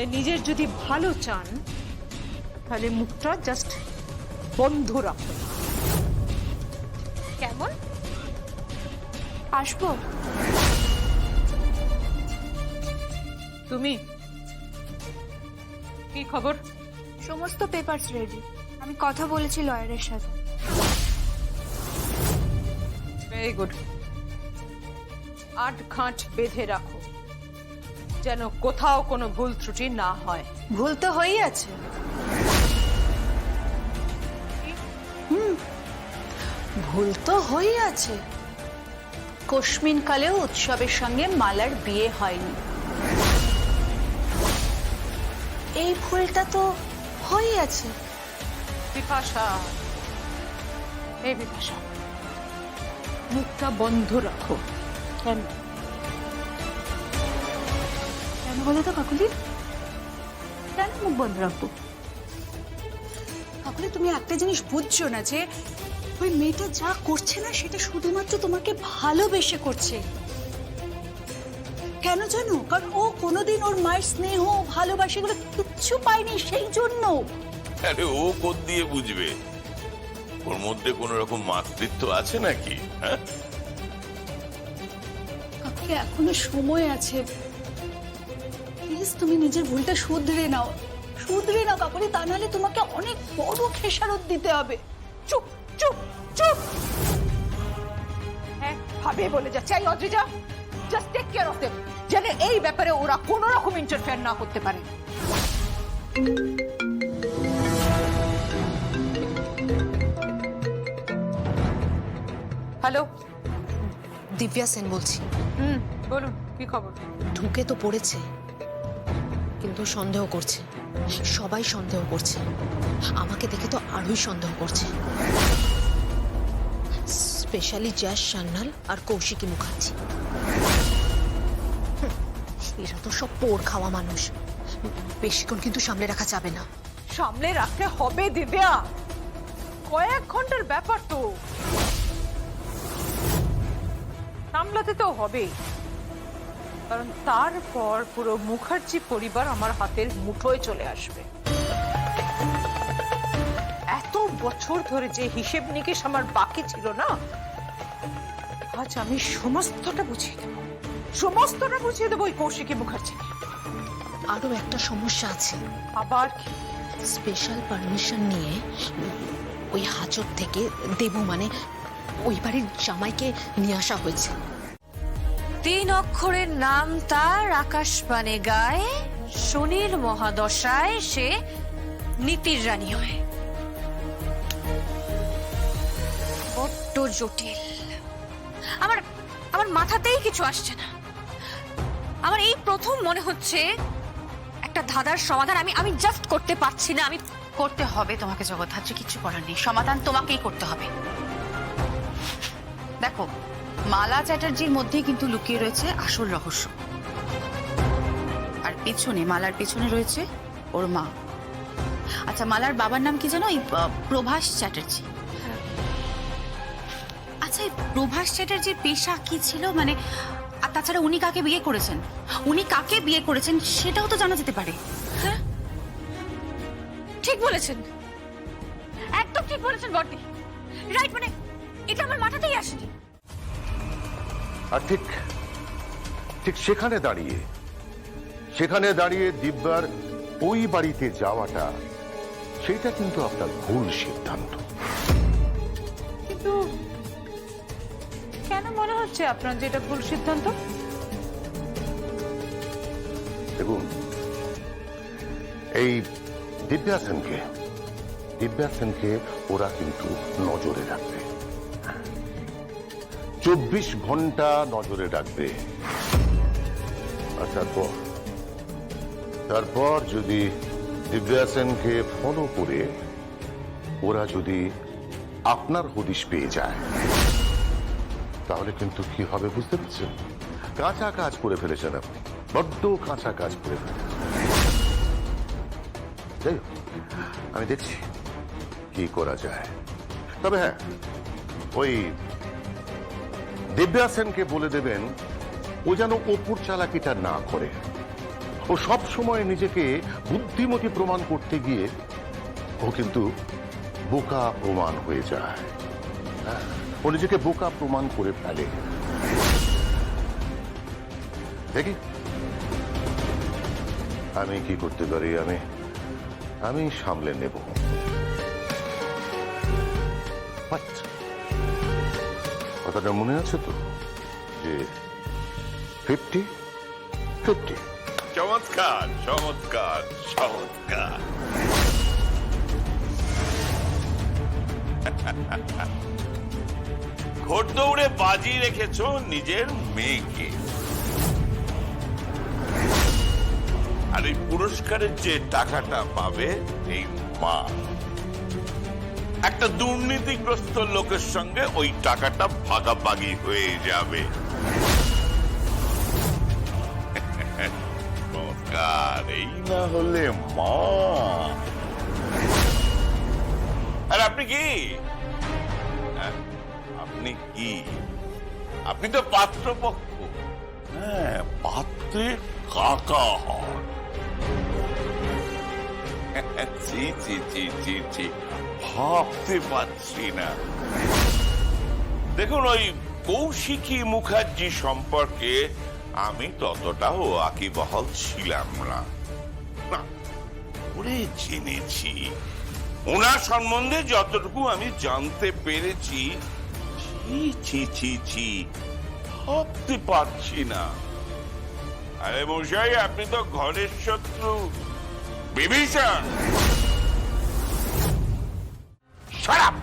তাই নিজের যদি ভালো চান তাহলে মুখটা জাস্ট বন্ধ রাখুন। কেমন? আসবো? তুমি কি খবর? সমস্ত পেপারস রেডি। আমি কথা বলেছি লয়ারের সাথে। Very good. আট ঘাট বেঁধে রাখো যেন কোথাও কোনো ভুল ত্রুটি না হয়। ভুল তো হয়েই আছে। ভুল তো হয়েই আছে। কস্মিন কালেও উৎসবের সঙ্গে মালার বিয়ে হয়নি, এই ভুলটা তো হয়েই আছে। বিপাশা, এই বিপাশা, মুখটা বন্ধ রাখো। কেন কেন বলো তো কাকুলি? কেন মুখ বন্ধ রাখবো? কাকুলি, তুমি একটা জিনিস বুঝছো না যে ওই মেয়েটা যা করছে না সেটা শুধুমাত্র তোমাকে ভালোবেসে করছে। কেন জানো? কারণ ও কোনোদিন ওর মায়ের স্নেহ ভালোবাসা এগুলো কিচ্ছু পায়নি, সেই জন্য। আরে ও কোন দিয়ে বুঝবে? ওর মধ্যে কোন রকম মাতৃত্ব আছে নাকি? হ্যাঁ, কাকুলি এখনো সময় আছে, প্লিজ তুমি নিজের ভুলটা শুধরে নাও, শুধরে নাও কাকুলি, তা নাহলে তোমাকে অনেক বড় খেসারত দিতে হবে। চুপ চুপ চুপ। হ্যাঁ, ভাবে বলে যাচ্ছে এই Adrija, just take care of them, যেন এই ব্যাপারে ওরা কোনো রকম ইন্টারফেয়ার না করতে পারে। হ্যালো, দিব্যা সেন বলছি। বলুন কি খবর? ঢুকে তো পড়েছে, কিন্তু সন্দেহ করছে, সবাই সন্দেহ করছে, আমাকে দেখে তো আরোই সন্দেহ করছে, স্পেশালি জ্যাস সান্যাল আর কৌশিকী মুখার্জি। এরা তো সব পোড় খাওয়া মানুষ, বেশিক্ষণ কিন্তু সামলে রাখা যাবে না। সামলে রাখতে হবে দিব্যা, কয়েক ঘন্টার ব্যাপার তো, সামলাতে তো হবে, কারণ তারপর পুরো মুখার্জি পরিবার আমার হাতের মুঠোয় চলে আসবে। এত বছর ধরে যে হিসেব নিকেশ আমার বাকি ছিল না, আজ আমি সমস্তটা বুঝিয়ে দেবো, সমস্তটা বুঝিয়ে দেবো ওই কৌশিকী মুখার্জিকে। আরো একটা সমস্যা আছে। আবার কি? স্পেশাল পারমিশন নিয়ে ওই হাজত থেকে দেবু মানে ওই বাড়ির জামাইকে নিয়ে আসা হয়েছে। 3 অক্ষরের নাম তার, আকাশবাণে গায়, শনির মহাদশায় সে নীতির রানী হয়। বড্ড জটিল, আমার আমার মাথাতেই কিছু আসছে না। আমার এই প্রথম মনে হচ্ছে একটা ধাঁধার সমাধান আমি জাস্ট করতে পারছি না। আমি করতে হবে তোমাকে জগদ্ধাত্রী, কিছু করার নেই, সমাধান তোমাকেই করতে হবে। দেখো, মালা চ্যাটার্জির মধ্যেই কিন্তু লুকিয়ে রয়েছে আসল রহস্য, আর পেছনে, মালার পেছনে রয়েছে ওর মা। আচ্ছা, মালার বাবার নাম কি জানো? এই প্রভাস চ্যাটার্জি। আচ্ছা, এই প্রভাস চ্যাটার্জির পেশা কি ছিল, মানে আর তাছাড়া উনি কাকে বিয়ে করেছেন, উনি কাকে বিয়ে করেছেন সেটাও তো জানা যেতে পারে। হ্যাঁ, ঠিক বলেছেন, একদম ঠিক বলেছেন বর্দি। রাইট, মানে এটা আমার মাথাতেই আসেনি। আর ঠিক ঠিক সেখানে দাঁড়িয়ে দিব্যার ওই বাড়িতে যাওয়াটা, সেটা কিন্তু আপনার ভুল সিদ্ধান্ত। কিন্তু কেন মনে হচ্ছে আপনার যেটা ভুল সিদ্ধান্ত? দেখুন, এই দিব্যা সেনকে ওরা কিন্তু নজরে রাখবে, 24 ঘন্টা নজরে রাখবে। আর তারপর যদি দিব্যা সেনকে ফলো করে ওরা যদি আপনার হদিশ পেয়ে যায়, তাহলে কিন্তু কি হবে বুঝতে পারছেন? কাঁচা কাজ করে ফেলেছেন আপনি, বড্ড কাঁচা কাজ করে ফেলেছেন। যাই হোক, আমি দেখছি কি করা যায়। তবে হ্যাঁ, ওই দিব্যা সেনকে বলে দেবেন ও যেন অপুর চালাকিটা না করে, ও সব সময় নিজেকে বুদ্ধিমতী প্রমাণ করতে গিয়ে ও কিন্তু বোকা প্রমাণ হয়ে যায়। হ্যাঁ, ও নিজেকে বোকা প্রমাণ করে ফেলে। দেখি আমি কি করতে পারি, আমি সামলে নেব। But কথাটা মনে আছে তো যে 50-50। চমৎকার চমৎকার চমৎকার। ঘোড়দৌড়ে বাজি রেখেছো নিজের মেয়েকে, আর এই পুরস্কারের যে টাকাটা পাবে এই মা, একটা দুর্নীতিগ্রস্ত লোকের সঙ্গে ওই টাকাটা ভাগাভাগি হয়ে যাবে। চমৎকার। এই না হলে মা। আর আপনি কি, হ্যাঁ, আপনি কি, আপনি তো পাত্রপক্ষ। হ্যাঁ, পাত্রের কাকা হন। জি জি জি জি জি, ভাবতে পারছি না। দেখুন, ওই কৌশিকী মুখার্জি সম্পর্কে আমি ততটাও ওয়াকিবহাল ছিলাম না। ওরে জেনেছি, ওনার সম্বন্ধে যতটুকু আমি জানতে পেরেছি, ছি ছি ছি ছি, ভাবতে পারছি না। আরে মশাই, আপনি তো ঘরের শত্রু বিভীষণ। Shut up!